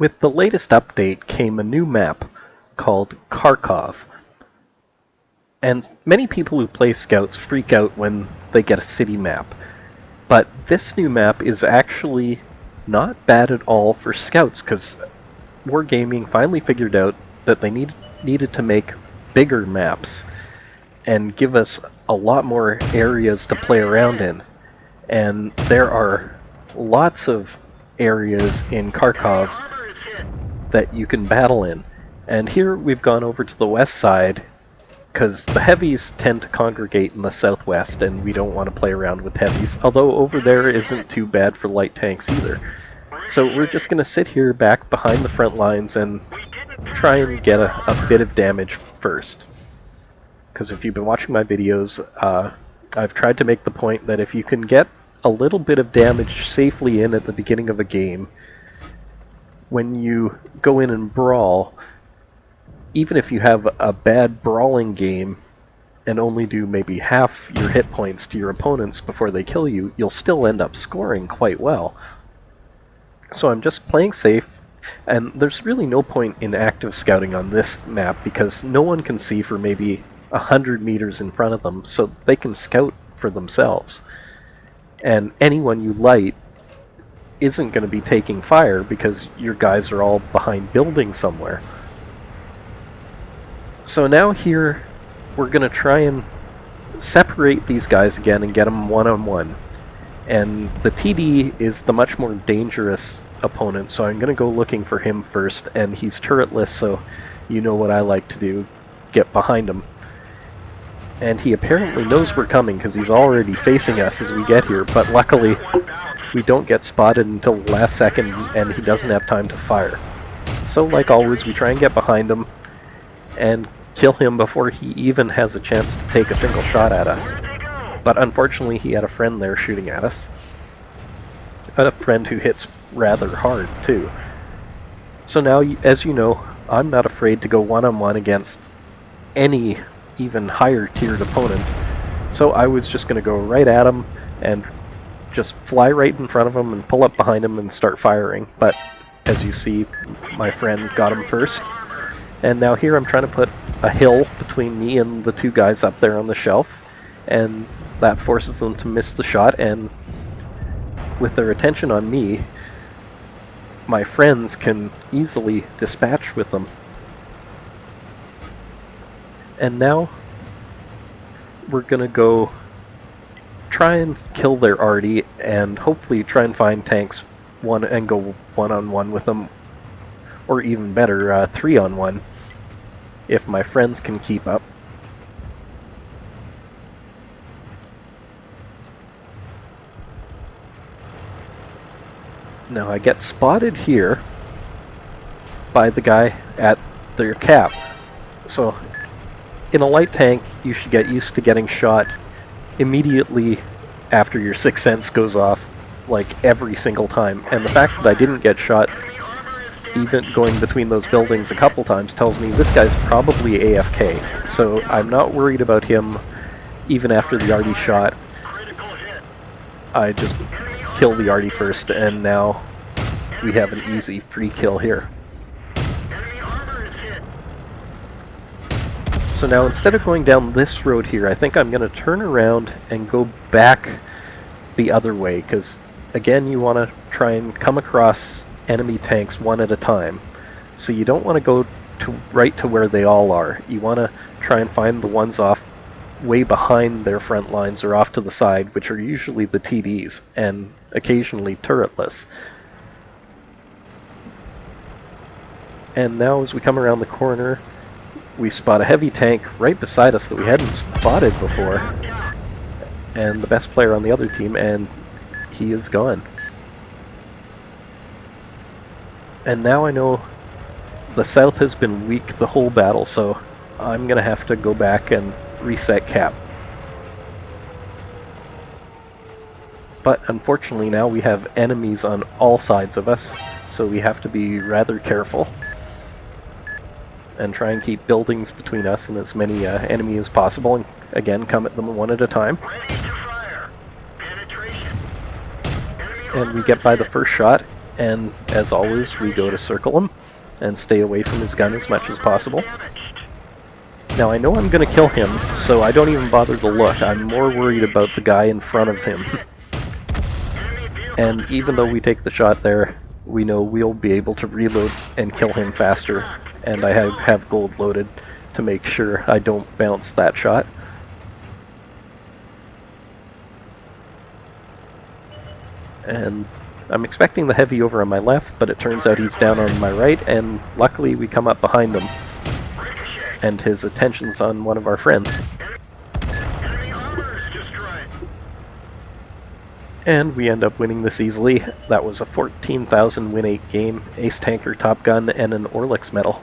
With the latest update came a new map called Kharkov. And many people who play Scouts freak out when they get a city map. But this new map is actually not bad at all for Scouts, because Wargaming finally figured out that they needed to make bigger maps and give us a lot more areas to play around in. And there are lots of areas in Kharkov that you can battle in. And here we've gone over to the west side because the heavies tend to congregate in the southwest and we don't want to play around with heavies, although over there isn't too bad for light tanks either. So we're just going to sit here back behind the front lines and try and get a bit of damage first. Because if you've been watching my videos, I've tried to make the point that if you can get a little bit of damage safely in at the beginning of a game, when you go in and brawl, even if you have a bad brawling game and only do maybe half your hit points to your opponents before they kill you, you'll still end up scoring quite well. So I'm just playing safe, and there's really no point in active scouting on this map because no one can see for maybe 100 meters in front of them, so they can scout for themselves. And anyone you light isn't going to be taking fire because your guys are all behind buildings somewhere. So now here we're going to try and separate these guys again and get them one-on-one. And the TD is the much more dangerous opponent, so I'm going to go looking for him first, and he's turretless, so you know what I like to do, get behind him. And he apparently knows we're coming because he's already facing us as we get here, but luckily we don't get spotted until the last second and he doesn't have time to fire. So like always, we try and get behind him and kill him before he even has a chance to take a single shot at us. But unfortunately he had a friend there shooting at us. A friend who hits rather hard too. So now, as you know, I'm not afraid to go one-on-one against any even higher tiered opponent. So I was just going to go right at him and just fly right in front of him and pull up behind him and start firing. But as you see, my friend got him first. And now here I'm trying to put a hill between me and the two guys up there on the shelf, and that forces them to miss the shot, and with their attention on me, my friends can easily dispatch with them. And now we're gonna go try and kill their arty and hopefully try and find tanks and go one-on-one with them, or even better, 3-on-1 if my friends can keep up. Now I get spotted here by the guy at their cap. So in a light tank you should get used to getting shot immediately after your sixth sense goes off, like every single time. And the fact that I didn't get shot even going between those buildings a couple times tells me this guy's probably AFK. So I'm not worried about him even after the arty shot. I just kill the arty first, and now we have an easy free kill here. So now instead of going down this road here, I think I'm going to turn around and go back the other way, because again you want to try and come across enemy tanks one at a time. So you don't want to go right to where they all are. You want to try and find the ones off way behind their front lines or off to the side, which are usually the TDs and occasionally turretless. And now as we come around the corner, we spot a heavy tank right beside us that we hadn't spotted before, and the best player on the other team, and he is gone. And now I know the south has been weak the whole battle, so I'm gonna have to go back and reset cap. But unfortunately now we have enemies on all sides of us, so we have to be rather careful and try and keep buildings between us and as many enemies as possible, and again come at them one at a time. And we get by the first shot, and as always, we go to circle him and stay away from his gun as much as possible. Now I know I'm going to kill him, so I don't even bother to look. I'm more worried about the guy in front of him. And even though we take the shot there, we know we'll be able to reload and kill him faster, and I have gold loaded to make sure I don't bounce that shot. And I'm expecting the heavy over on my left, but it turns out he's down on my right, and luckily we come up behind him. And his attention's on one of our friends. And we end up winning this easily. That was a 14,000 win 8 game, ace tanker, top gun, and an Orlix medal.